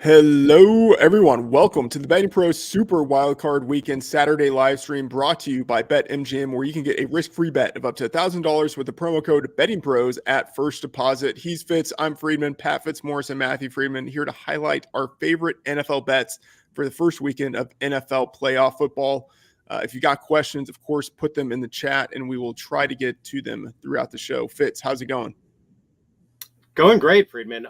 Hello, everyone. Welcome to the BettingPros Super Wildcard Weekend Saturday live stream brought to you by BetMGM, where you can get a risk-free bet of up to $1,000 with the promo code BettingPros at first deposit. He's Fitz, I'm Freedman, Pat Fitzmaurice, and Matthew Freedman here to highlight our favorite NFL bets for the first weekend of NFL playoff football. If you got questions, of course, put them in the chat, and we will try to get to them throughout the show. Fitz, how's it going? Going great, Freedman.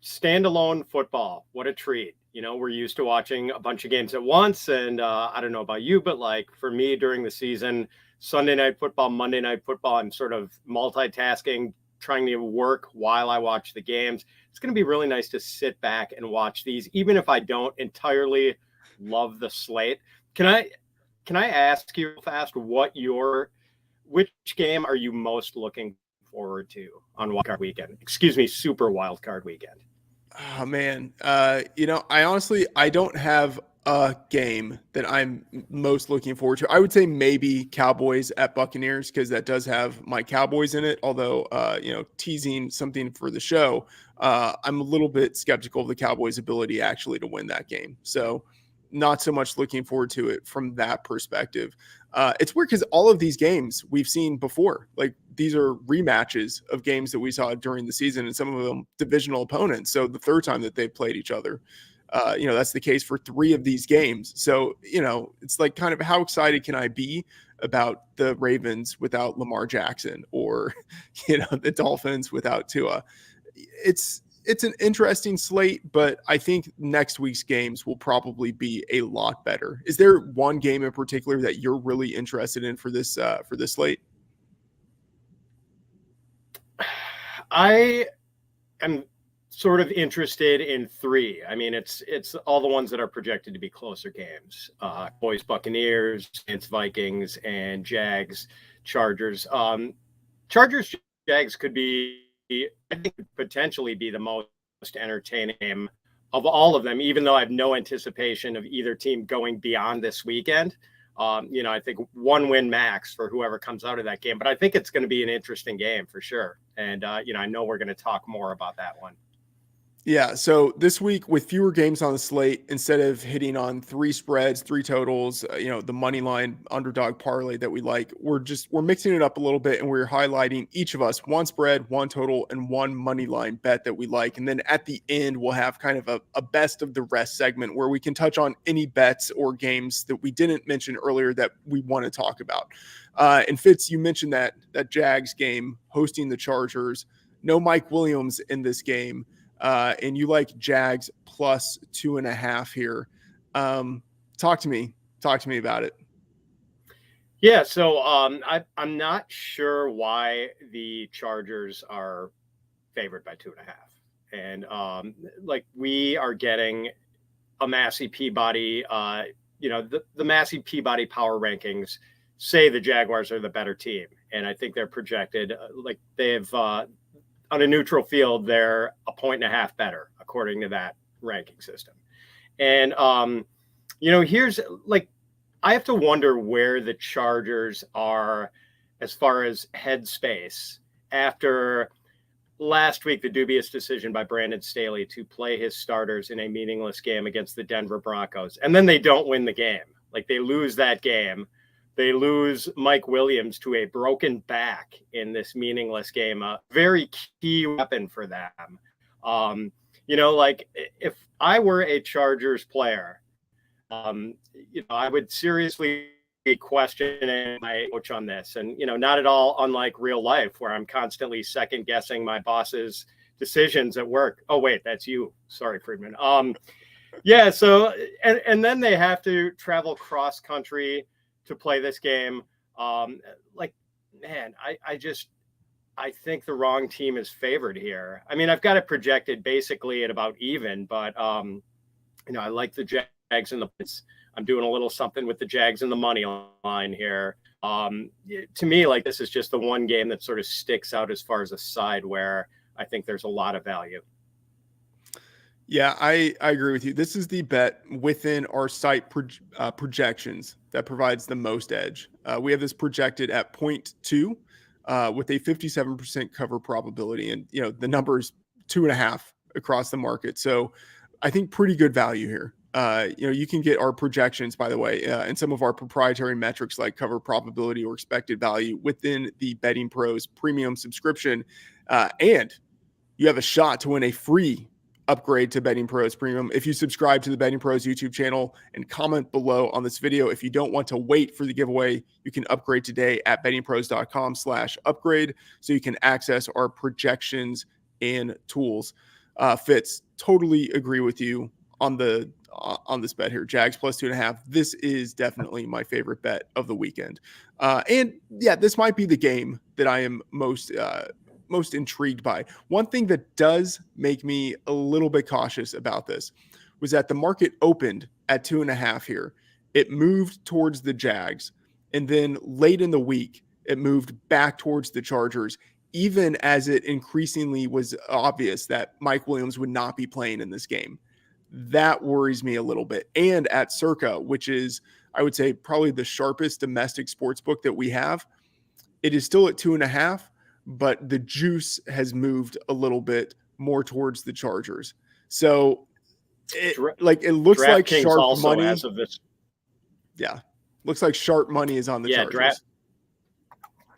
Standalone football. What a treat. You know, we're used to watching a bunch of games at once. And I don't know about you, but like for me during the season, Sunday night football, Monday night football, I'm sort of multitasking, trying to work while I watch the games. It's going to be really nice to sit back and watch these, even if I don't entirely love the slate. Can I ask you fast which game are you most looking forward to on wildcard weekend? Excuse me, super wildcard weekend. Oh man, I don't have a game that I'm most looking forward to. I would say maybe Cowboys at Buccaneers, because that does have my Cowboys in it. Although, teasing something for the show, I'm a little bit skeptical of the Cowboys' ability actually to win that game. So not so much looking forward to it from that perspective. It's weird because all of these games we've seen before. Like, these are rematches of games that we saw during the season, and some of them divisional opponents. So the third time that they've played each other, that's the case for 3 of these games. So, it's like, kind of, how excited can I be about the Ravens without Lamar Jackson, or, the Dolphins without Tua? It's an interesting slate, but I think next week's games will probably be a lot better. Is there one game in particular that you're really interested in for this slate? I am sort of interested in 3. I mean, it's all the ones that are projected to be closer games. Boys, Buccaneers, Saints, Vikings, and Jags, Chargers. Chargers, Jags could be, I think, potentially be the most entertaining game of all of them, even though I have no anticipation of either team going beyond this weekend. I think 1 win max for whoever comes out of that game, but I think it's going to be an interesting game for sure. And, I know we're going to talk more about that one. Yeah, so this week with fewer games on the slate, instead of hitting on 3 spreads, 3 totals, the money line underdog parlay that we like, we're mixing it up a little bit, and we're highlighting each of us 1 spread, 1 total, and 1 money line bet that we like. And then at the end, we'll have kind of a best of the rest segment where we can touch on any bets or games that we didn't mention earlier that we want to talk about. And Fitz, you mentioned that Jags game hosting the Chargers. No Mike Williams in this game. And you like Jags plus 2.5 here. Talk to me about it. Yeah. So I'm not sure why the Chargers are favored by 2.5. And we are getting a Massey Peabody, the Massey Peabody power rankings say the Jaguars are the better team. And I think they're projected they've, on a neutral field, they're 1.5 better, according to that ranking system. And, here's I have to wonder where the Chargers are as far as headspace after last week, the dubious decision by Brandon Staley to play his starters in a meaningless game against the Denver Broncos. And then they don't win the game. They lose that game. They lose Mike Williams to a broken back in this meaningless game, a very key weapon for them. If I were a Chargers player, I would seriously be questioning my coach on this. And, not at all unlike real life, where I'm constantly second guessing my boss's decisions at work. Oh, wait, that's you. Sorry, Freedman. Yeah. So, and then they have to travel cross country to play this game. I think the wrong team is favored here. I mean, I've got it projected basically at about even, but I like the Jags in the points. I'm doing a little something with the Jags in the money line here. To me, this is just the one game that sort of sticks out as far as a side where I think there's a lot of value. Yeah, I agree with you. This is the bet within our site projections that provides the most edge. We have this projected at 0.2 with a 57% cover probability. And, the number is 2.5 across the market. So I think, pretty good value here. You can get our projections, by the way, and some of our proprietary metrics like cover probability or expected value within the BettingPros premium subscription. And you have a shot to win a free upgrade to BettingPros Premium if you subscribe to the BettingPros YouTube channel and comment below on this video. If you don't want to wait for the giveaway, you can upgrade today at bettingpros.com/upgrade so you can access our projections and tools. Fitz, totally agree with you on this bet here. Jags plus 2.5. This is definitely my favorite bet of the weekend. And yeah, this might be the game that I am most intrigued by. One thing that does make me a little bit cautious about this was that the market opened at 2.5 here. It moved towards the Jags, and then late in the week, it moved back towards the Chargers, even as it increasingly was obvious that Mike Williams would not be playing in this game. That worries me a little bit. And at Circa, which is, I would say, probably the sharpest domestic sports book that we have, it is still at 2.5, but the juice has moved a little bit more towards the Chargers. So it looks like sharp money. As of this. Yeah. Looks like sharp money is on the Chargers.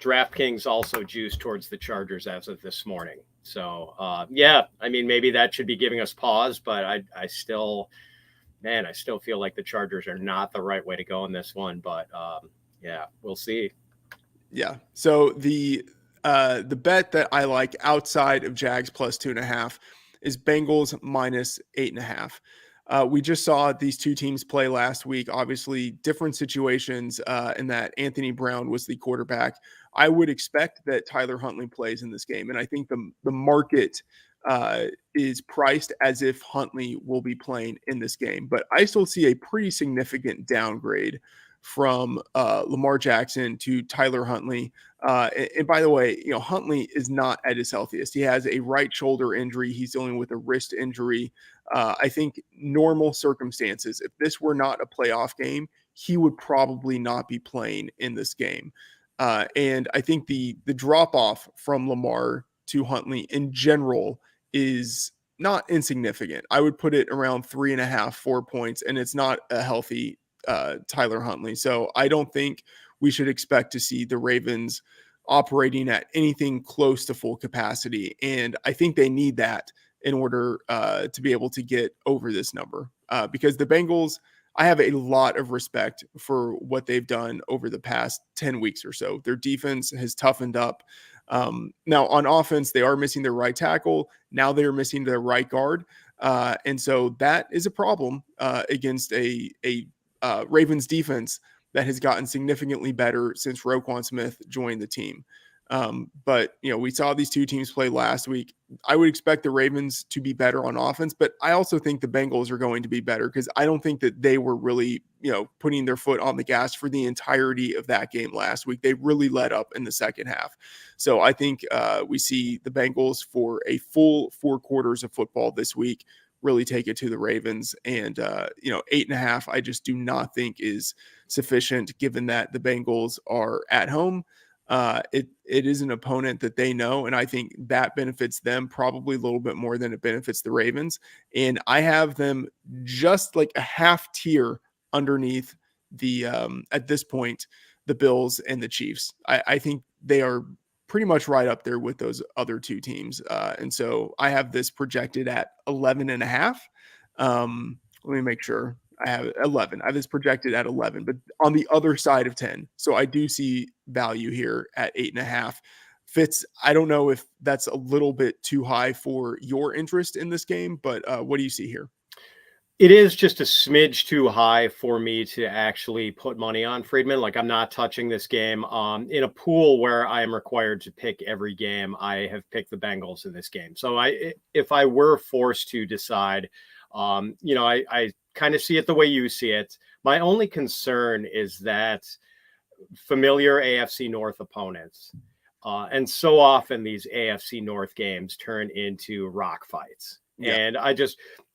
DraftKings also juiced towards the Chargers as of this morning. So, I mean, maybe that should be giving us pause, but I still feel like the Chargers are not the right way to go in this one. But, we'll see. Yeah. So the bet that I like outside of Jags plus 2.5 is Bengals minus 8.5. We just saw these two teams play last week. Obviously, different situations in that Anthony Brown was the quarterback. I would expect that Tyler Huntley plays in this game, and I think the market is priced as if Huntley will be playing in this game. But I still see a pretty significant downgrade from Lamar Jackson to Tyler Huntley. And by the way, Huntley is not at his healthiest. He has a right shoulder injury. He's dealing with a wrist injury. I think normal circumstances, if this were not a playoff game, he would probably not be playing in this game. And I think the drop off from Lamar to Huntley in general is not insignificant. I would put it around 3.5, 4 points, and it's not a healthy Tyler Huntley. So I don't think we should expect to see the Ravens operating at anything close to full capacity. And I think they need that in order to be able to get over this number because the Bengals, I have a lot of respect for what they've done over the past 10 weeks or so. Their defense has toughened up. Now on offense, they are missing their right tackle. Now they're missing their right guard. And so that is a problem against a Ravens defense that has gotten significantly better since Roquan Smith joined the team. But we saw these two teams play last week. I would expect the Ravens to be better on offense, but I also think the Bengals are going to be better because I don't think that they were really, putting their foot on the gas for the entirety of that game last week. They really let up in the second half. So I think we see the Bengals for a full 4 quarters of football this week really take it to the Ravens. And 8.5, I just do not think is sufficient given that the Bengals are at home. It is an opponent that they know, and I think that benefits them probably a little bit more than it benefits the Ravens. And I have them just like a half tier underneath the at this point, the Bills and the Chiefs. I think they are pretty much right up there with those other two teams. And so I have this projected at 11.5. Let me make sure. I have 11. I have this projected at 11, but on the other side of 10. So I do see value here at 8.5. Fitz, I don't know if that's a little bit too high for your interest in this game, but what do you see here? It is just a smidge too high for me to actually put money on Freedman. Like, I'm not touching this game. In a pool where I am required to pick every game, I have picked the Bengals in this game. So if I were forced to decide, I kind of see it the way you see it. My only concern is that familiar AFC North opponents, and so often these AFC North games turn into rock fights. Yeah. And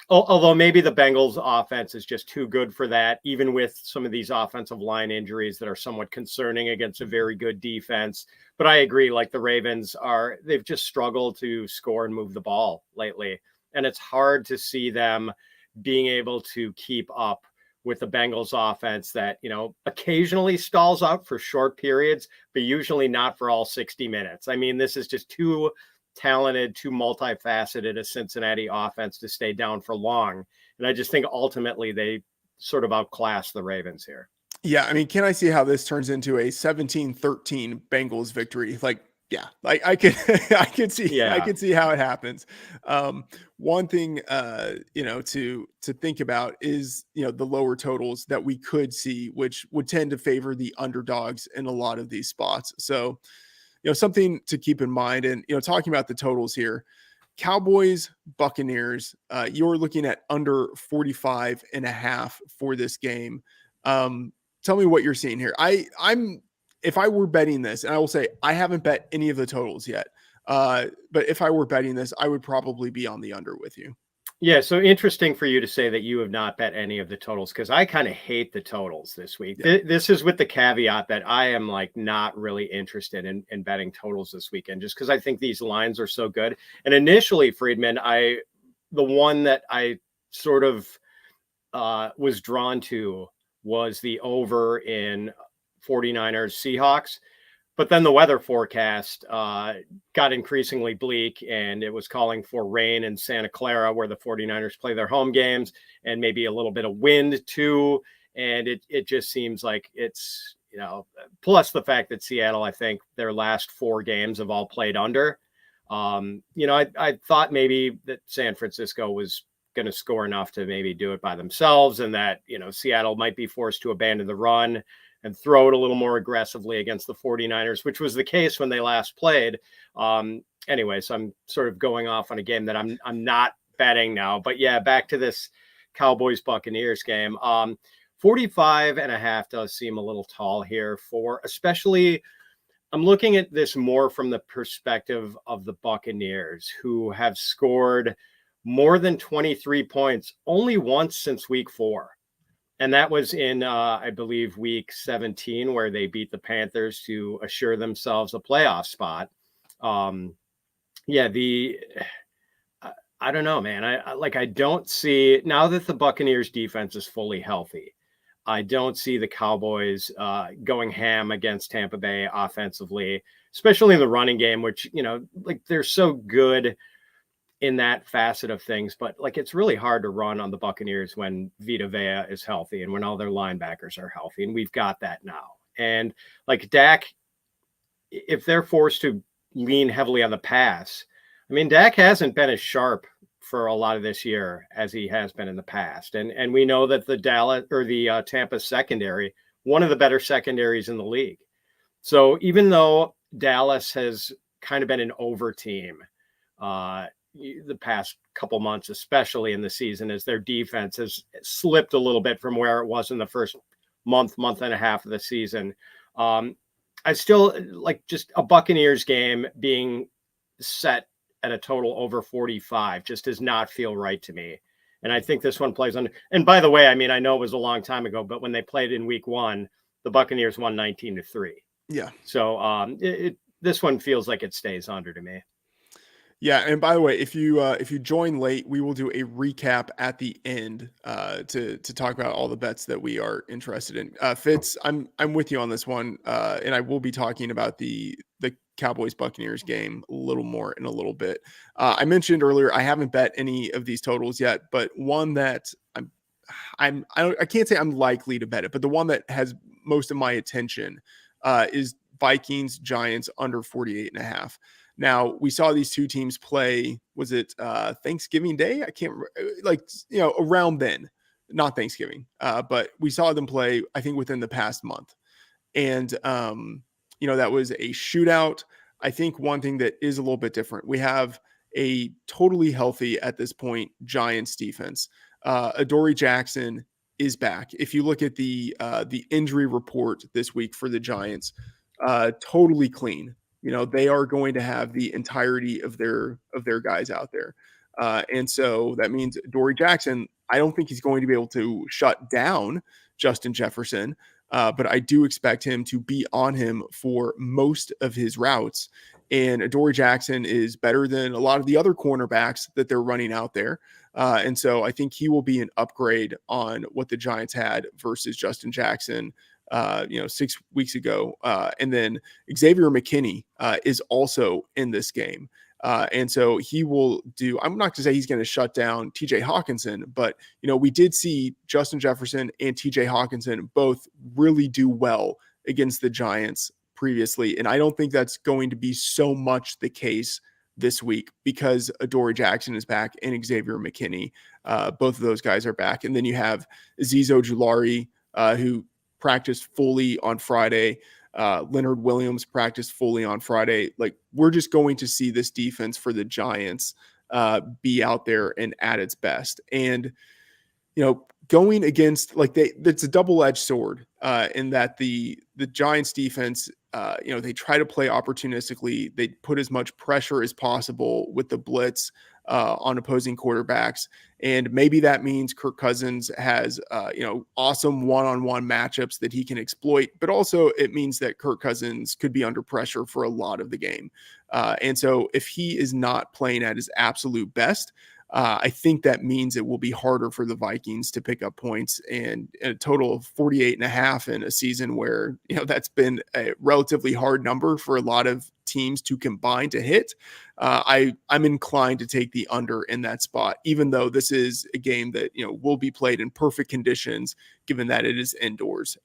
although maybe the Bengals offense is just too good for that, even with some of these offensive line injuries that are somewhat concerning against a very good defense. But I agree, like the Ravens they've just struggled to score and move the ball lately. And it's hard to see them being able to keep up with the Bengals offense that, occasionally stalls out for short periods, but usually not for all 60 minutes. I mean, this is just too talented, too multifaceted a Cincinnati offense to stay down for long. And I just think ultimately they sort of outclass the Ravens here. Yeah, I mean, can I see how this turns into a 17-13 Bengals victory? Like, yeah, like I could, I could see how it happens. One thing, to think about is, the lower totals that we could see, which would tend to favor the underdogs in a lot of these spots. So, something to keep in mind. And, talking about the totals here, Cowboys, Buccaneers, you're looking at under 45.5 for this game. Tell me what you're seeing here. If I were betting this, and I will say I haven't bet any of the totals yet, but if I were betting this, I would probably be on the under with you. Yeah, so interesting for you to say that you have not bet any of the totals, because I kind of hate the totals this week. Yeah. This is with the caveat that I am like not really interested in betting totals this weekend, just because I think these lines are so good. And initially, Freedman, the one that I sort of was drawn to was the over in 49ers Seahawks. But then the weather forecast got increasingly bleak, and it was calling for rain in Santa Clara, where the 49ers play their home games, and maybe a little bit of wind too. And it just seems like it's, plus the fact that Seattle, I think their last 4 games have all played under. I thought maybe that San Francisco was going to score enough to maybe do it by themselves, and that, Seattle might be forced to abandon the run and throw it a little more aggressively against the 49ers, which was the case when they last played. Anyway, so I'm sort of going off on a game that I'm not betting now. But yeah, back to this Cowboys Buccaneers game. 45.5 does seem a little tall here especially I'm looking at this more from the perspective of the Buccaneers, who have scored more than 23 points only once since week 4. And that was in, I believe, week 17, where they beat the Panthers to assure themselves a playoff spot. I don't know, man. I don't see, now that the Buccaneers defense is fully healthy, I don't see the Cowboys going ham against Tampa Bay offensively, especially in the running game, which, they're so good in that facet of things, but it's really hard to run on the Buccaneers when Vita Vea is healthy and when all their linebackers are healthy. And we've got that now. And Dak, if they're forced to lean heavily on the pass, I mean, Dak hasn't been as sharp for a lot of this year as he has been in the past. And we know that the Tampa secondary, one of the better secondaries in the league. So even though Dallas has kind of been an over team, the past couple months, especially in the season, as their defense has slipped a little bit from where it was in the first month and a half of the season. I still just a Buccaneers game being set at a total over 45 just does not feel right to me. And I think this one plays under. And by the way, I mean, I know it was a long time ago, but when they played in week 1, the Buccaneers won 19-3. Yeah. So this one feels like it stays under to me. Yeah, and by the way, if you join late, we will do a recap at the end to talk about all the bets that we are interested in. Fitz, I'm with you on this one, and I will be talking about the Cowboys Buccaneers game a little more in a little bit. I mentioned earlier I haven't bet any of these totals yet, but one that I can't say I'm likely to bet it, but the one that has most of my attention is Vikings Giants under 48.5. Now, we saw these two teams play, was it Thanksgiving Day? I can't remember, around then, not Thanksgiving, but we saw them play, I think, within the past month. And, that was a shootout. I think one thing that is a little bit different, we have a totally healthy at this point Giants defense. Adoree Jackson is back. If you look at the injury report this week for the Giants, totally clean. They are going to have the entirety of their guys out there. And so that means Adoree Jackson, I don't think he's going to be able to shut down Justin Jefferson, but I do expect him to be on him for most of his routes. And Adoree Jackson is better than a lot of the other cornerbacks that they're running out there. And so I think he will be an upgrade on what the Giants had versus Justin Jackson, 6 weeks ago. And then Xavier McKinney is also in this game. And so he will do, I'm not going to say he's going to shut down TJ Hawkinson, but, we did see Justin Jefferson and TJ Hawkinson both really do well against the Giants previously. And I don't think that's going to be so much the case this week because Adoree Jackson is back and Xavier McKinney. Both of those guys are back. And then you have Azeez Ojulari, who practiced fully on Friday. Leonard Williams practiced fully on Friday. Like, we're just going to see this defense for the Giants be out there and at its best. And, going against, it's a double-edged sword in that the Giants defense, they try to play opportunistically. They put as much pressure as possible with the blitz on opposing quarterbacks. And maybe that means Kirk Cousins has, awesome one-on-one matchups that he can exploit, but also it means that Kirk Cousins could be under pressure for a lot of the game. And so if he is not playing at his absolute best, I think that means it will be harder for the Vikings to pick up points, and a total of 48.5 in a season where, that's been a relatively hard number for a lot of teams to combine to hit. I'm inclined to take the under in that spot, even though this is a game that, will be played in perfect conditions, given that it is indoors.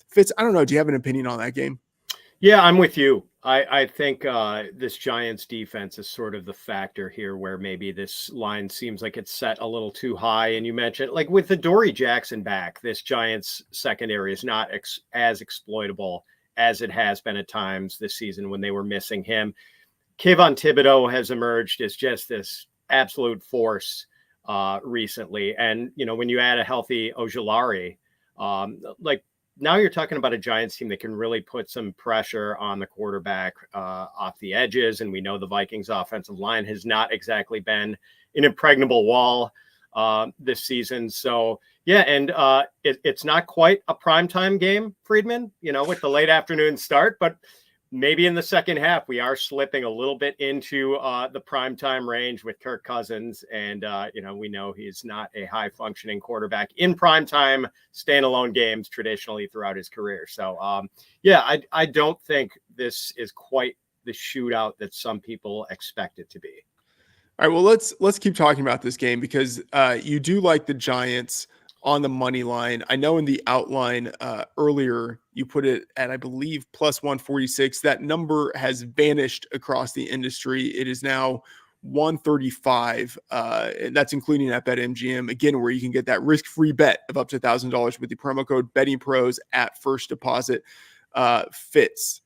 Fitz, I don't know. Do you have an opinion on that game? Yeah, I'm with you. I think this Giants defense is sort of the factor here where maybe this line seems like it's set a little too high. And you mentioned, like, with Adoree Jackson back, this Giants secondary is not as exploitable as it has been at times this season when they were missing him. Kayvon Thibodeau has emerged as just this absolute force recently. And, when you add a healthy Ojulari, now you're talking about a Giants team that can really put some pressure on the quarterback off the edges. And we know the Vikings offensive line has not exactly been an impregnable wall this season. So, yeah, and it's not quite a primetime game, Freedman, with the late afternoon start, but maybe in the second half, we are slipping a little bit into the primetime range with Kirk Cousins. And, we know he's not a high functioning quarterback in primetime standalone games traditionally throughout his career. So, I don't think this is quite the shootout that some people expect it to be. All right, well, let's keep talking about this game because you do like the Giants on the money line. I know in the outline earlier, you put it at, I believe, plus 146. That number has vanished across the industry. It is now 135. And that's including at BetMGM, again, where you can get that risk-free bet of up to $1,000 with the promo code BettingPros at first deposit. Fitz,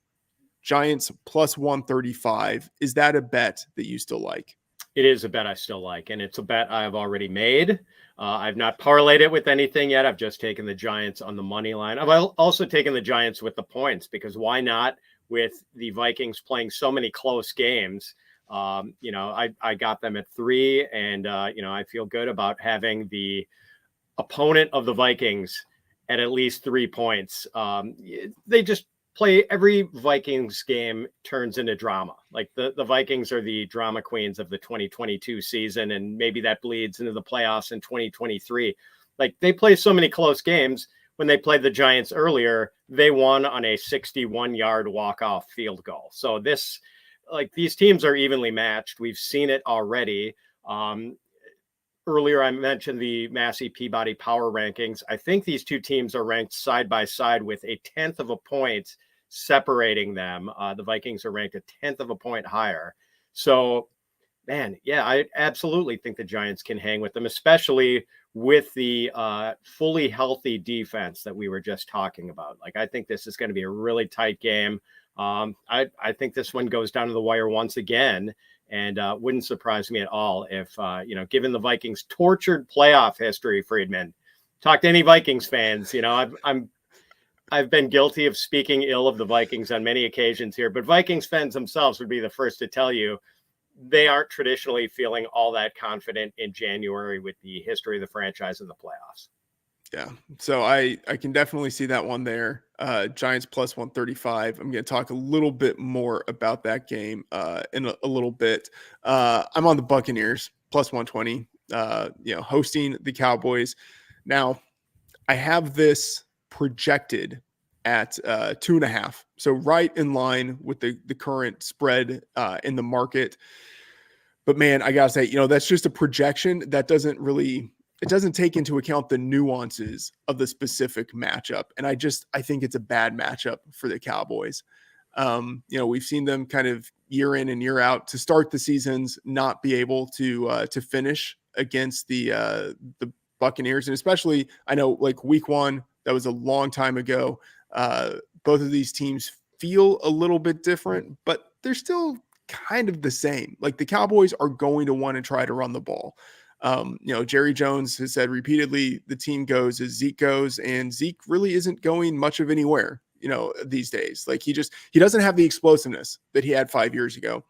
Giants plus 135. Is that a bet that you still like? It is a bet I still like, and it's a bet I've already made. I've not parlayed it with anything yet. I've just taken the Giants on the money line. I've also taken the Giants with the points because why not, with the Vikings playing so many close games? I got them at 3, and, I feel good about having the opponent of the Vikings at least 3 points. They just play every Vikings game turns into drama. Like the Vikings are the drama queens of the 2022 season. And maybe that bleeds into the playoffs in 2023. Like they play so many close games. When they played the Giants earlier, they won on a 61-yard walk-off field goal. So these teams are evenly matched. We've seen it already. Earlier, I mentioned the Massey Peabody power rankings. I think these two teams are ranked side by side with a 1/10 of a point separating them. The Vikings are ranked a 1/10 of a point higher. So, man, yeah, I absolutely think the Giants can hang with them, especially with the fully healthy defense that we were just talking about. Like, I think this is going to be a really tight game. I think this one goes down to the wire once again. And wouldn't surprise me at all if, given the Vikings' tortured playoff history, Freedman, talk to any Vikings fans. I've been guilty of speaking ill of the Vikings on many occasions here, but Vikings fans themselves would be the first to tell you they aren't traditionally feeling all that confident in January with the history of the franchise in the playoffs. Yeah, so I can definitely see that one there. Giants plus 135. I'm going to talk a little bit more about that game in a little bit. I'm on the Buccaneers plus 120. hosting the Cowboys. Now, I have this projected at 2.5, so right in line with the current spread in the market. But man, I gotta say, that's just a projection that doesn't take into account the nuances of the specific matchup. And I think it's a bad matchup for the Cowboys. We've seen them kind of year in and year out to start the seasons not be able to finish against the Buccaneers, and especially I know like week one, that was a long time ago. Both of these teams feel a little bit different, but they're still kind of the same. Like the Cowboys are going to want to try to run the ball. Jerry Jones has said repeatedly the team goes as Zeke goes, and Zeke really isn't going much of anywhere, these days. Like he doesn't have the explosiveness that he had 5 years ago.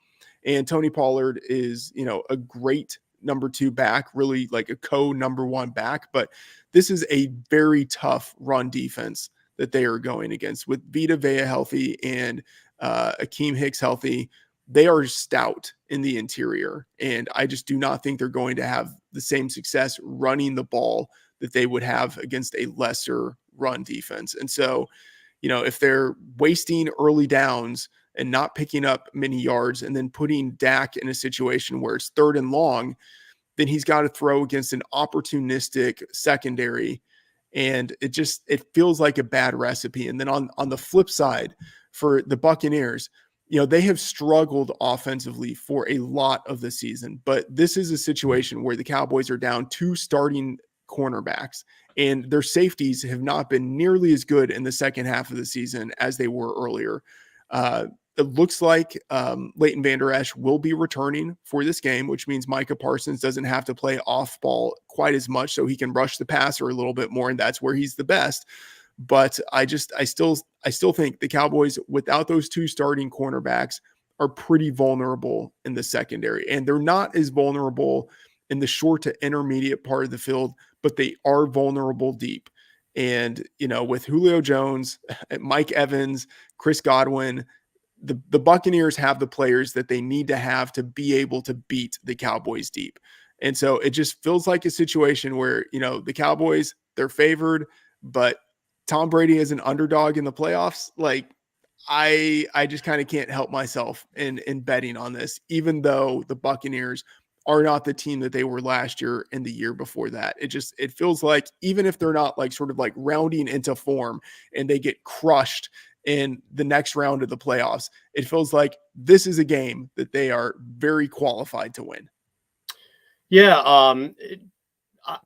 And Tony Pollard is, a great number 2 back, really like a number 1 back. But this is a very tough run defense that they are going against with Vita Vea healthy and Akeem Hicks healthy. They are stout in the interior, and I just do not think they're going to have the same success running the ball that they would have against a lesser run defense. And so, if they're wasting early downs and not picking up many yards and then putting Dak in a situation where it's 3rd and long, then he's got to throw against an opportunistic secondary. And it feels like a bad recipe. And then on the flip side for the Buccaneers, they have struggled offensively for a lot of the season, but this is a situation where the Cowboys are down 2 starting cornerbacks, and their safeties have not been nearly as good in the second half of the season as they were earlier. It looks like Leighton Vander Esch will be returning for this game, which means Micah Parsons doesn't have to play off ball quite as much, so he can rush the passer a little bit more, and that's where he's the best. But I still think the Cowboys, without those 2 starting cornerbacks, are pretty vulnerable in the secondary. And they're not as vulnerable in the short to intermediate part of the field, but they are vulnerable deep. And, with Julio Jones, Mike Evans, Chris Godwin, the Buccaneers have the players that they need to have to be able to beat the Cowboys deep. And so it just feels like a situation where, the Cowboys, they're favored, but Tom Brady is an underdog in the playoffs. Like I just kind of can't help myself in betting on this, even though the Buccaneers are not the team that they were last year and the year before that. It feels like even if they're not like sort of like rounding into form and they get crushed in the next round of the playoffs, it feels like this is a game that they are very qualified to win. Yeah.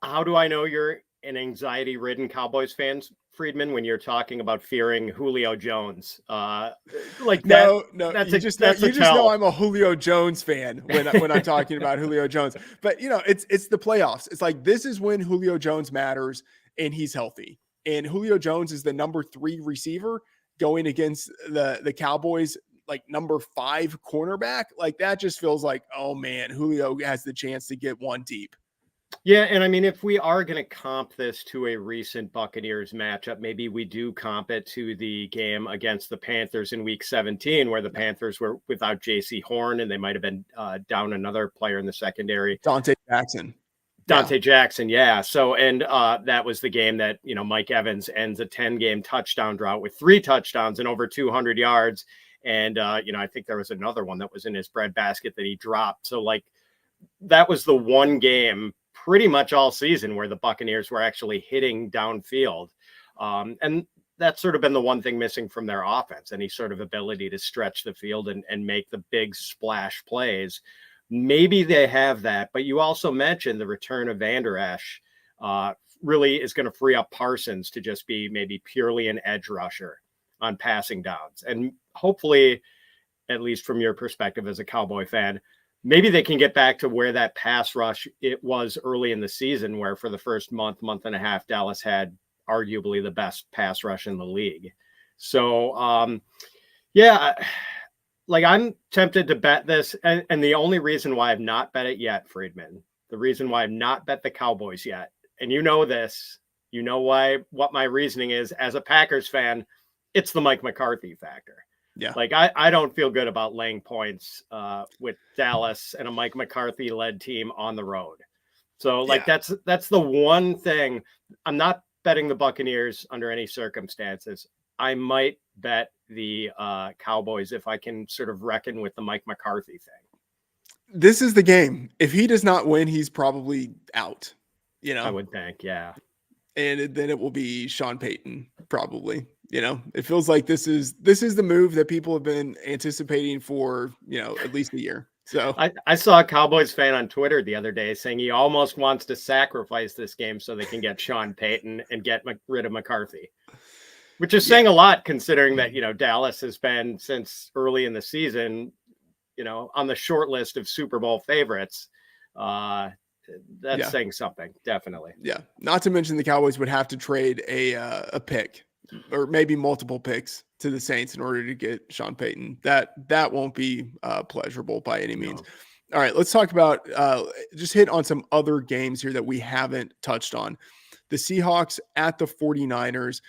How do I know you're an anxiety-ridden Cowboys fan, Freedman, when you're talking about fearing Julio Jones? Like that? No, that's you just know I'm a Julio Jones fan when I'm talking about Julio Jones. But it's the playoffs. It's like this is when Julio Jones matters and he's healthy. And Julio Jones is the number 3 receiver going against the Cowboys, like number 5 cornerback. Like that just feels like, oh man, Julio has the chance to get one deep. Yeah, and I mean, if we are going to comp this to a recent Buccaneers matchup, maybe we do comp it to the game against the Panthers in Week 17, where the Panthers were without J.C. Horn, and they might have been down another player in the secondary. Dante Jackson. Yeah. So, and that was the game that, Mike Evans ends a 10-game touchdown drought with 3 touchdowns and over 200 yards. And, I think there was another one that was in his breadbasket that he dropped. So, like, that was the one game pretty much all season where the Buccaneers were actually hitting downfield. And that's sort of been the one thing missing from their offense, any sort of ability to stretch the field and make the big splash plays. Maybe they have that, but you also mentioned the return of Vander Esch really is going to free up Parsons to just be maybe purely an edge rusher on passing downs. And hopefully, at least from your perspective as a Cowboy fan, maybe they can get back to where that pass rush it was early in the season, where for the first month and a half, Dallas had arguably the best pass rush in the league. So, like I'm tempted to bet this. And the only reason why I've not bet it yet, Friedman, the reason why I've not bet the Cowboys yet, and this, what my reasoning is as a Packers fan, it's the Mike McCarthy factor. Yeah. Like I don't feel good about laying points with Dallas and a Mike McCarthy led team on the road. So like that's the one thing. I'm not betting the Buccaneers under any circumstances. I might bet the Cowboys if I can sort of reckon with the Mike McCarthy thing. This is the game. If he does not win, he's probably out. I would think, yeah. And then it will be Sean Payton, probably. It feels like this is the move that people have been anticipating for, at least a year. So I saw a Cowboys fan on Twitter the other day saying he almost wants to sacrifice this game so they can get Sean Payton and get rid of McCarthy, which is saying a lot considering that, Dallas has been since early in the season, on the short list of Super Bowl favorites. That's saying something, definitely. Yeah. Not to mention the Cowboys would have to trade a pick or maybe multiple picks to the Saints in order to get Sean Payton. That won't be pleasurable by any means. No. All right, let's talk about just hit on some other games here that we haven't touched on. The Seahawks at the 49ers.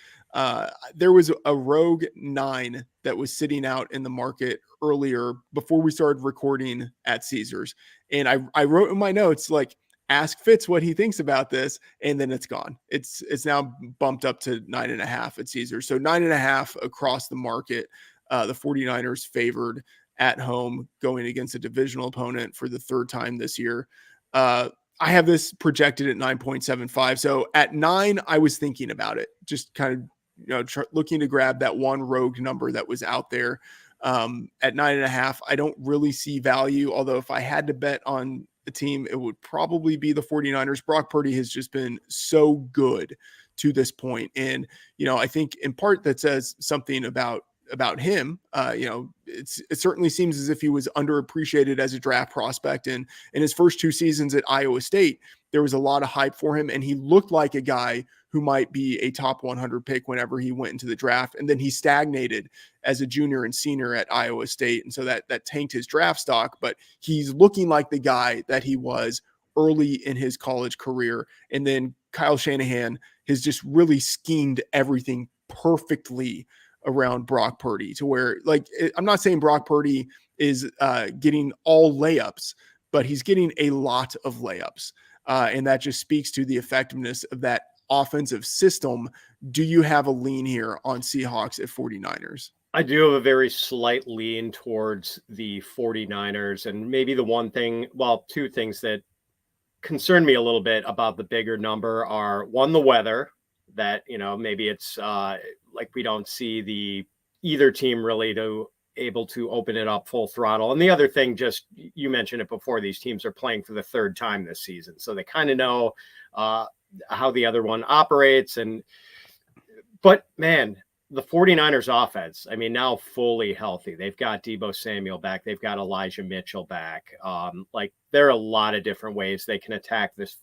There was a rogue 9 that was sitting out in the market earlier before we started recording at Caesars. And I wrote in my notes, like, ask Fitz what he thinks about this. And then it's gone. It's now bumped up to 9.5 at Caesars. So 9.5 across the market. The 49ers favored at home going against a divisional opponent for the third time this year. I have this projected at 9.75. So at 9, I was thinking about it, just kind of, looking to grab that one rogue number that was out there. At 9.5, I don't really see value. Although if I had to bet on the team, it would probably be the 49ers. Brock Purdy has just been so good to this point. And, I think in part that says something about him. It certainly seems as if he was underappreciated as a draft prospect. And in his first 2 seasons at Iowa State, there was a lot of hype for him. And he looked like a guy who might be a top 100 pick whenever he went into the draft. And then he stagnated as a junior and senior at Iowa State. And so that tanked his draft stock, but he's looking like the guy that he was early in his college career. And then Kyle Shanahan has just really schemed everything perfectly around Brock Purdy to where, like, I'm not saying Brock Purdy is getting all layups, but he's getting a lot of layups. And that just speaks to the effectiveness of that offensive system. Do you have a lean here on Seahawks at 49ers? I do have a very slight lean towards the 49ers. And maybe the one thing, well, 2 things that concern me a little bit about the bigger number are, one, the weather, that, maybe it's like we don't see either team really able to open it up full throttle. And the other thing, just you mentioned it before, these teams are playing for the third time this season. So they kind of know how the other one operates. But man, the 49ers offense, I mean, now fully healthy. They've got Deebo Samuel back. They've got Elijah Mitchell back. Like, there are a lot of different ways they can attack this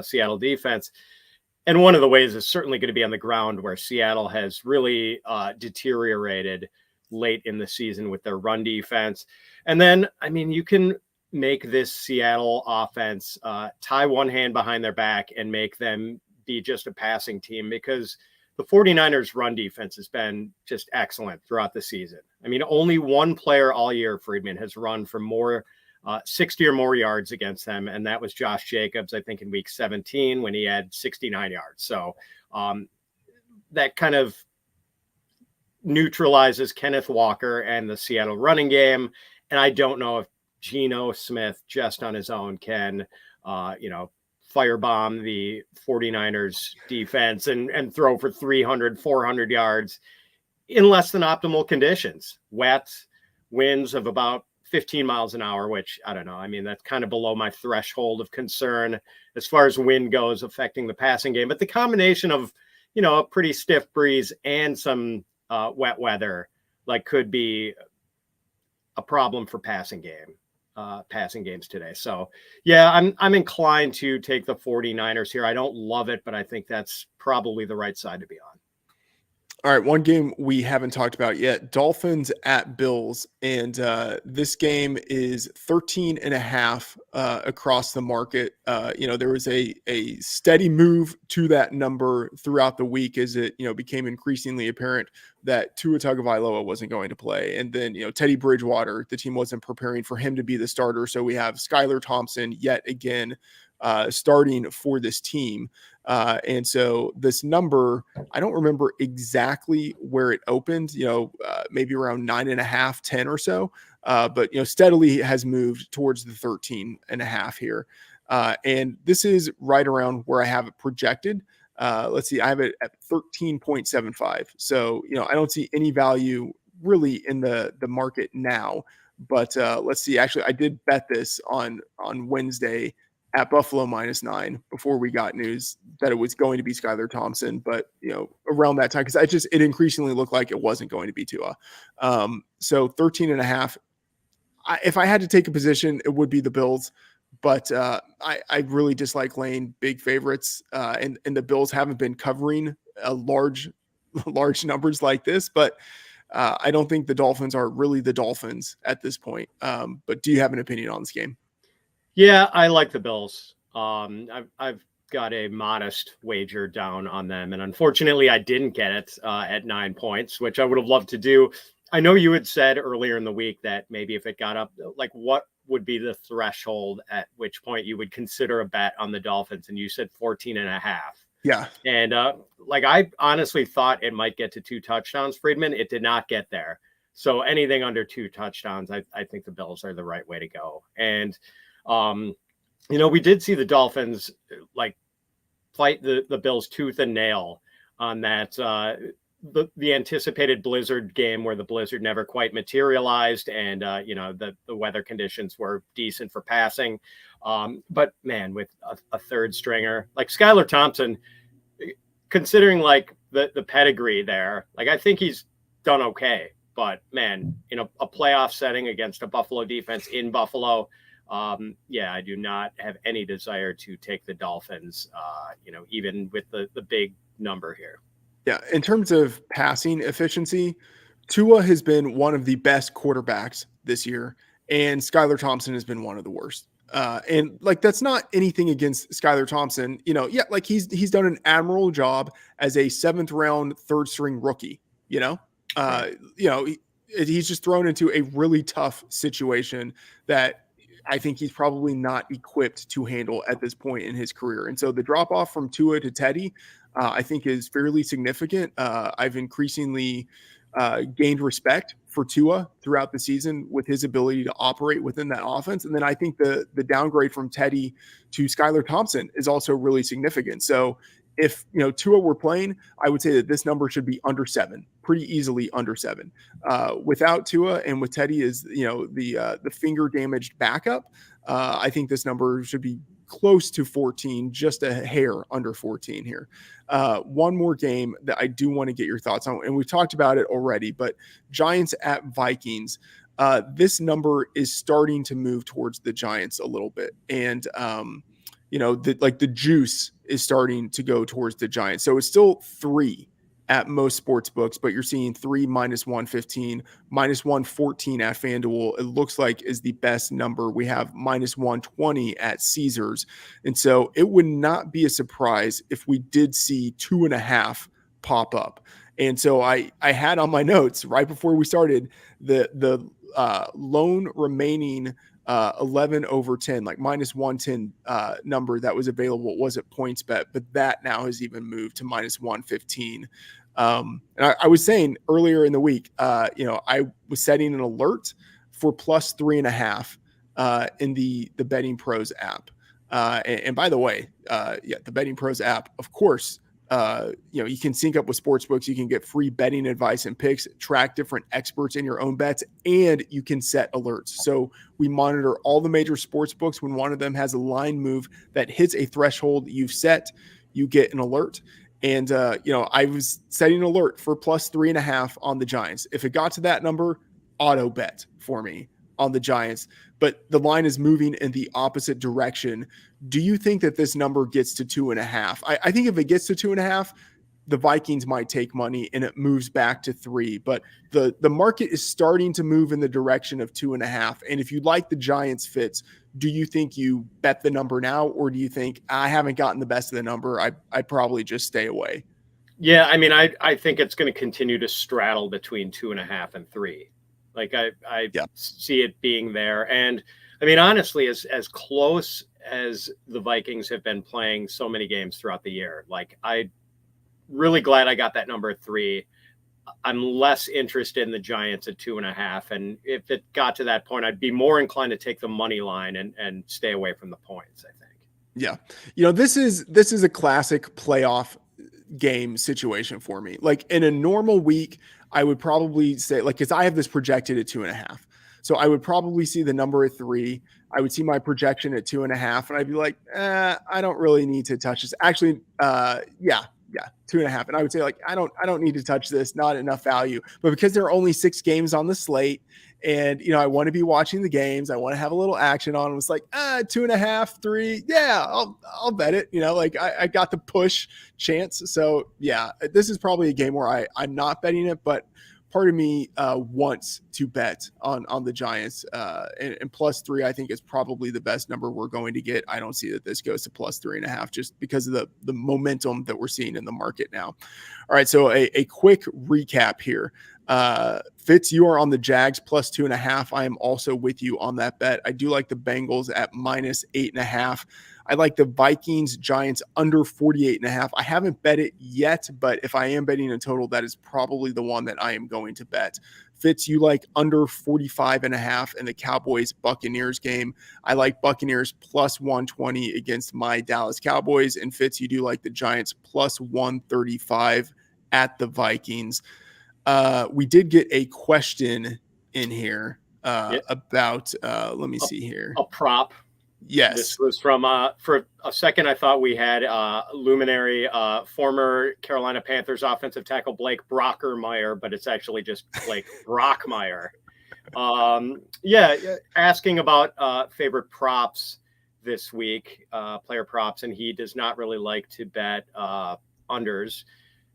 Seattle defense. And one of the ways is certainly going to be on the ground, where Seattle has really deteriorated late in the season with their run defense. And then, I mean, you can make this Seattle offense tie one hand behind their back and make them be just a passing team, because the 49ers run defense has been just excellent throughout the season. I mean, only one player all year, Freedman, has run for more 60 or more yards against them. And that was Josh Jacobs, I think in week 17 when he had 69 yards. So that kind of neutralizes Kenneth Walker and the Seattle running game. And I don't know if Geno Smith just on his own can, firebomb the 49ers defense and throw for 300, 400 yards in less than optimal conditions. Wet winds of about 15 miles an hour, which I don't know. I mean, that's kind of below my threshold of concern as far as wind goes affecting the passing game. But the combination of, a pretty stiff breeze and some wet weather, like, could be a problem for passing games today. So yeah, I'm inclined to take the 49ers here. I don't love it, but I think that's probably the right side to be on. All right, one game we haven't talked about yet, Dolphins at Bills. And this game is 13 and a half across the market. There was a steady move to that number throughout the week as it, became increasingly apparent that Tua Tagovailoa wasn't going to play. And then, Teddy Bridgewater, the team wasn't preparing for him to be the starter. So we have Skylar Thompson yet again starting for this team. And so this number, I don't remember exactly where it opened, maybe around 9.5, 10 or so. But, steadily has moved towards the 13 and a half here. And this is right around where I have it projected. Let's see, I have it at 13.75. So, I don't see any value really in the market now. But let's see, actually, I did bet this on Wednesday at Buffalo -9 before we got news that it was going to be Skylar Thompson, but around that time, because it increasingly looked like it wasn't going to be Tua. So 13 and a half. If I had to take a position, it would be the Bills, but I really dislike laying big favorites, and the Bills haven't been covering a large numbers like this, but I don't think the Dolphins are really the Dolphins at this point. But do you have an opinion on this game? Yeah, I like the Bills. I've got a modest wager down on them, and unfortunately, I didn't get it at 9 points, which I would have loved to do. I know you had said earlier in the week that maybe if it got up, like what would be the threshold at which point you would consider a bet on the Dolphins, and you said 14 and a half. Yeah. And I honestly thought it might get to 2 touchdowns, Freedman. It did not get there. So anything under 2 touchdowns, I think the Bills are the right way to go. And we did see the Dolphins fight the Bills tooth and nail on that the anticipated blizzard game where the blizzard never quite materialized, and the weather conditions were decent for passing. But man, with a third stringer like Skylar Thompson, considering the pedigree there, I think he's done okay. But man, in a playoff setting against a Buffalo defense in Buffalo, I do not have any desire to take the Dolphins, even with the big number here. Yeah. In terms of passing efficiency, Tua has been one of the best quarterbacks this year, and Skylar Thompson has been one of the worst. And that's not anything against Skylar Thompson, he's done an admirable job as a 7th round, 3rd string rookie, he's just thrown into a really tough situation that I think he's probably not equipped to handle at this point in his career. And so the drop off from Tua to Teddy, I think is fairly significant. I've increasingly gained respect for Tua throughout the season with his ability to operate within that offense. And then I think the downgrade from Teddy to Skylar Thompson is also really significant. So if Tua were playing, I would say that this number should be under 7, pretty easily under 7. Without Tua and with Teddy as the finger damaged backup, I think this number should be close to 14, just a hair under 14 here. One more game that I do want to get your thoughts on, and we've talked about it already, but Giants at Vikings. This number is starting to move towards the Giants a little bit, and the juice is starting to go towards the Giants. So it's still 3 at most sports books, but you're seeing 3 -115, -114 at FanDuel. It looks like is the best number. We have -120 at Caesars. And so it would not be a surprise if we did see 2.5 pop up. And so I had on my notes right before we started the lone remaining 11 over 10, -110 number that was available was at PointsBet, but that now has even moved to -115. And I was saying earlier in the week, I was setting an alert for +3.5 in the BettingPros app. And by the way, the BettingPros app, of course, you can sync up with sportsbooks. You can get free betting advice and picks, track different experts in your own bets, and you can set alerts. So we monitor all the major sportsbooks. When one of them has a line move that hits a threshold you've set, you get an alert. And, I was setting an alert for +3.5 on the Giants. If it got to that number, auto bet for me on the Giants, but the line is moving in the opposite direction. Do you think that this number gets to 2.5? I think if it gets to 2.5, the Vikings might take money and it moves back to 3, but the market is starting to move in the direction of 2.5. And if you like the Giants fits, do you think you bet the number now, or do you think I haven't gotten the best of the number? I'd probably just stay away. Yeah, I mean, I think it's going to continue to straddle between 2.5 and 3. Like I see it being there. And I mean, honestly, as close as the Vikings have been playing so many games throughout the year, like I really glad I got that number at 3. I'm less interested in the Giants at 2.5. And if it got to that point, I'd be more inclined to take the money line and stay away from the points, I think. Yeah. This is a classic playoff game situation for me. Like in a normal week, I would probably say, like, because I have this projected at 2.5. So I would probably see the number at 3. I would see my projection at 2.5, and I'd be like, I don't really need to touch this. Actually, 2.5. And I would say, like, I don't need to touch this, not enough value. But because there are only 6 games on the slate, and I want to be watching the games, I want to have a little action on. It was like 2.5, 3. Yeah, I'll bet it. I got the push chance. So yeah, this is probably a game where I'm not betting it, but part of me wants to bet on the Giants, and plus 3, I think is probably the best number we're going to get. I don't see that this goes to plus 3.5 just because of the momentum that we're seeing in the market now. All right. So a quick recap here. Fitz, you are on the Jags plus 2.5. I am also with you on that bet. I do like the Bengals at minus 8.5. I like the Vikings Giants under 48.5. I haven't bet it yet, but if I am betting a total, that is probably the one that I am going to bet. Fitz, you like under 45.5 in the Cowboys Buccaneers game. I like Buccaneers plus 120 against my Dallas Cowboys. And Fitz, you do like the Giants plus 135 at the Vikings. We did get a question in here about, let me see here. A prop. Yes. This was from, for a second, I thought we had luminary former Carolina Panthers offensive tackle Blake Brockermeyer, but it's actually just Blake Brockmeyer. Asking about favorite props this week, player props, and he does not really like to bet unders.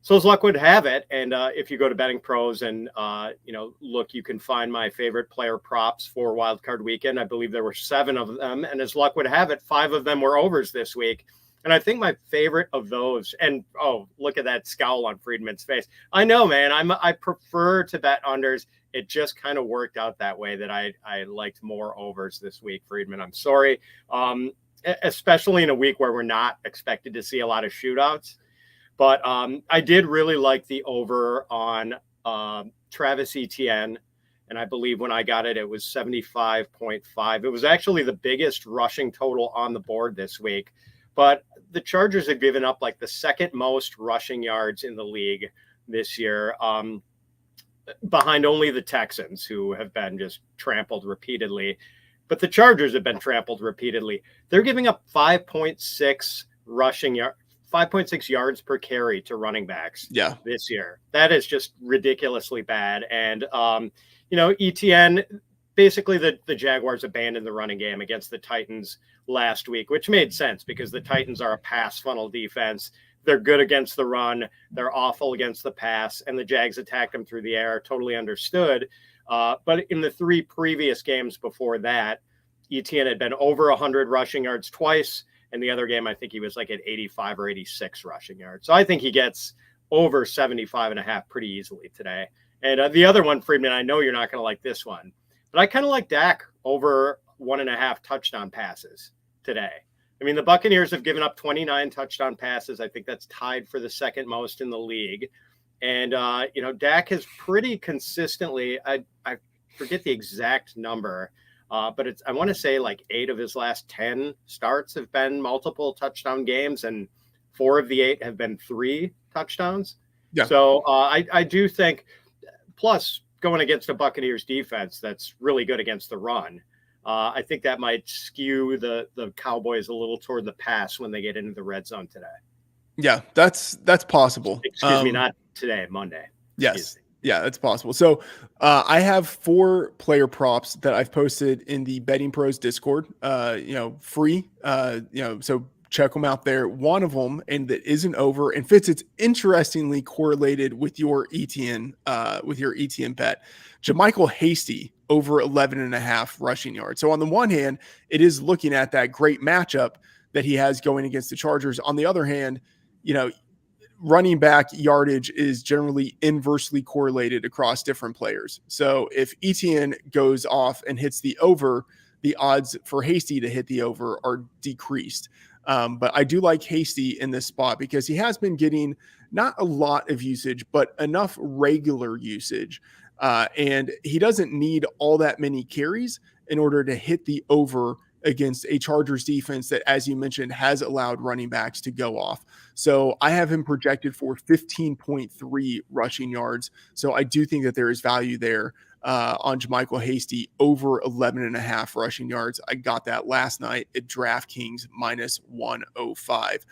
So as luck would have it, and if you go to BettingPros and look, you can find my favorite player props for Wildcard Weekend. I believe there were 7 of them, and as luck would have it, 5 of them were overs this week. And I think my favorite of those, and look at that scowl on Freedman's face. I know, man. I prefer to bet unders. It just kind of worked out that way that I liked more overs this week, Freedman. I'm sorry, especially in a week where we're not expected to see a lot of shootouts. But I did really like the over on Travis Etienne. And I believe when I got it, it was 75.5. It was actually the biggest rushing total on the board this week. But the Chargers have given up like the second most rushing yards in the league this year, behind only the Texans, who have been just trampled repeatedly. But the Chargers have been trampled repeatedly. They're giving up 5.6 yards per carry to running backs this year. That is just ridiculously bad. And, Etienne, basically the Jaguars abandoned the running game against the Titans last week, which made sense because the Titans are a pass funnel defense. They're good against the run. They're awful against the pass. And the Jags attacked them through the air. Totally understood. But in the 3 previous games before that, Etienne had been over 100 rushing yards twice. And the other game, I think he was like at 85 or 86 rushing yards. So I think he gets over 75.5 pretty easily today. And the other one, Freedman, I know you're not going to like this one, but I kind of like Dak over 1.5 touchdown passes today. I mean, the Buccaneers have given up 29 touchdown passes. I think that's tied for the second most in the league. And, Dak has pretty consistently, I forget the exact number, but I want to say like 8 of his last 10 starts have been multiple touchdown games, and 4 of the 8 have been 3 touchdowns. Yeah. So I do think, plus going against a Buccaneers defense that's really good against the run, I think that might skew the Cowboys a little toward the pass when they get into the red zone today. Yeah, that's possible. Excuse me, not today, Monday. Yes. Yeah, it's possible. So I have 4 player props that I've posted in the BettingPros Discord, free. So check them out there. One of them, and that isn't over, and Fitz, it's interestingly correlated with your ETN bet. JaMychal Hasty over 11.5 rushing yards. So on the one hand, it is looking at that great matchup that he has going against the Chargers. On the other hand, running back yardage is generally inversely correlated across different players. So if ETN goes off and hits the over, the odds for Hasty to hit the over are decreased. But I do like Hasty in this spot because he has been getting not a lot of usage, but enough regular usage. And he doesn't need all that many carries in order to hit the over against a Chargers defense that, as you mentioned, has allowed running backs to go off. So I have him projected for 15.3 rushing yards. So I do think that there is value there on JaMychal Hasty over 11.5 rushing yards. I got that last night at DraftKings minus 105.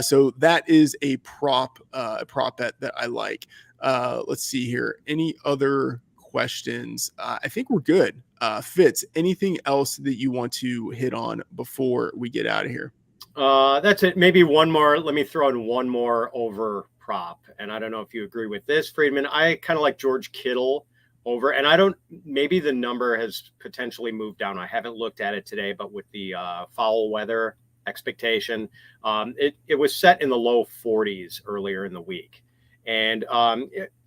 So that is a prop bet that I like. Let's see here. Any other questions? I think we're good. Fitz, anything else that you want to hit on before we get out of here? That's it. Maybe one more. Let me throw in one more over prop. And I don't know if you agree with this, Freedman. I kind of like George Kittle over. And maybe the number has potentially moved down. I haven't looked at it today, but with the foul weather expectation, it was set in the low 40s earlier in the week. And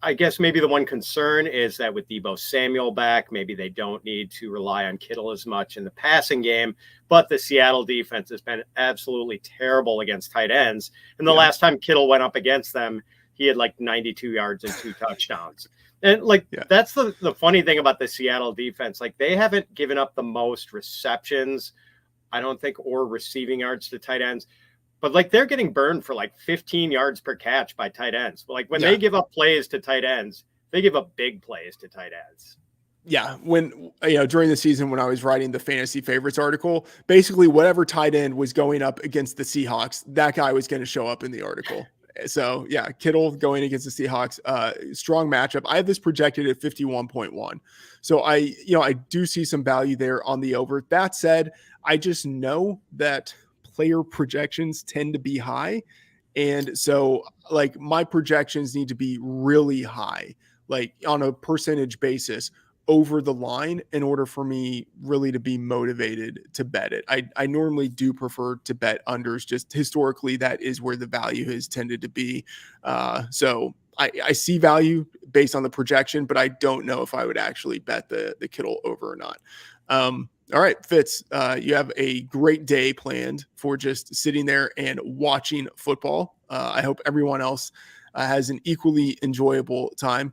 I guess maybe the one concern is that with Deebo Samuel back, maybe they don't need to rely on Kittle as much in the passing game. But the Seattle defense has been absolutely terrible against tight ends. And the last time Kittle went up against them, he had like 92 yards and 2 touchdowns. And that's the funny thing about the Seattle defense. Like, they haven't given up the most receptions, I don't think, or receiving yards to tight ends. But they're getting burned for 15 yards per catch by tight ends. But when they give up plays to tight ends, they give up big plays to tight ends. Yeah. When, during the season, when I was writing the fantasy favorites article, basically whatever tight end was going up against the Seahawks, that guy was going to show up in the article. So yeah, Kittle going against the Seahawks, strong matchup. I have this projected at 51.1. So I do see some value there on the over. That said, I just know that player projections tend to be high. And so my projections need to be really high, on a percentage basis over the line in order for me really to be motivated to bet it. I normally do prefer to bet unders. Just historically, that is where the value has tended to be. So I see value based on the projection, but I don't know if I would actually bet the Kittle over or not. All right, Fitz, you have a great day planned for just sitting there and watching football. I hope everyone else has an equally enjoyable time.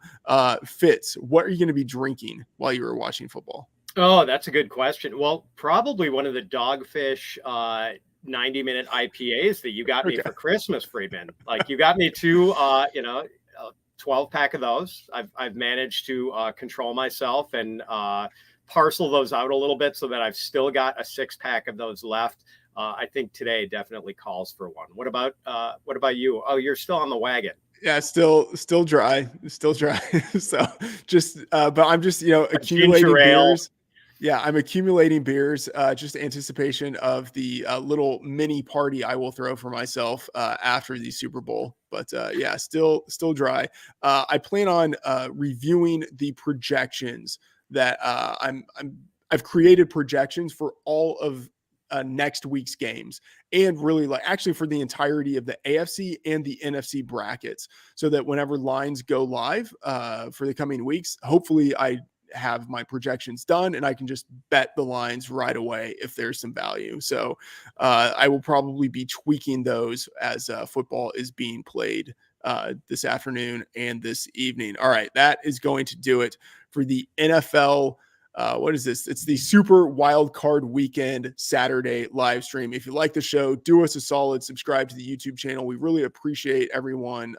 Fitz, what are you going to be drinking while you were watching football? Oh, that's a good question. Well, probably one of the Dogfish 90-minute IPAs that you got me for Christmas, Freedman. You got me 12-pack of those. I've managed to control myself and parcel those out a little bit so that I've still got a 6-pack of those left. I think today definitely calls for one. What about you? Oh, you're still on the wagon. Yeah, still dry. So but I'm just, accumulating beers. Yeah, I'm accumulating beers, just anticipation of the little mini party I will throw for myself after the Super Bowl. But yeah, still dry. I plan on reviewing the projections that I've created projections for all of next week's games, and really actually for the entirety of the AFC and the NFC brackets, so that whenever lines go live for the coming weeks, hopefully I have my projections done and I can just bet the lines right away if there's some value. So I will probably be tweaking those as football is being played this afternoon and this evening. All right, that is going to do it for the NFL. What is this? It's the Super Wild Card Weekend Saturday live stream. If you like the show, do us a solid, subscribe to the YouTube channel. We really appreciate everyone,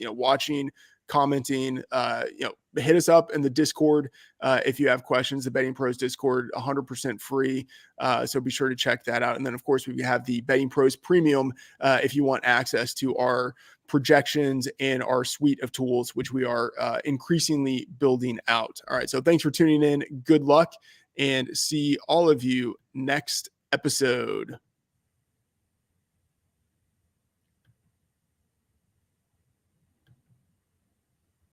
watching, commenting. Hit us up in the Discord if you have questions. The BettingPros Discord, 100% free. So be sure to check that out. And then, of course, we have the BettingPros Premium if you want access to our projections and our suite of tools, which we are increasingly building out. All right. So thanks for tuning in. Good luck, and see all of you next episode.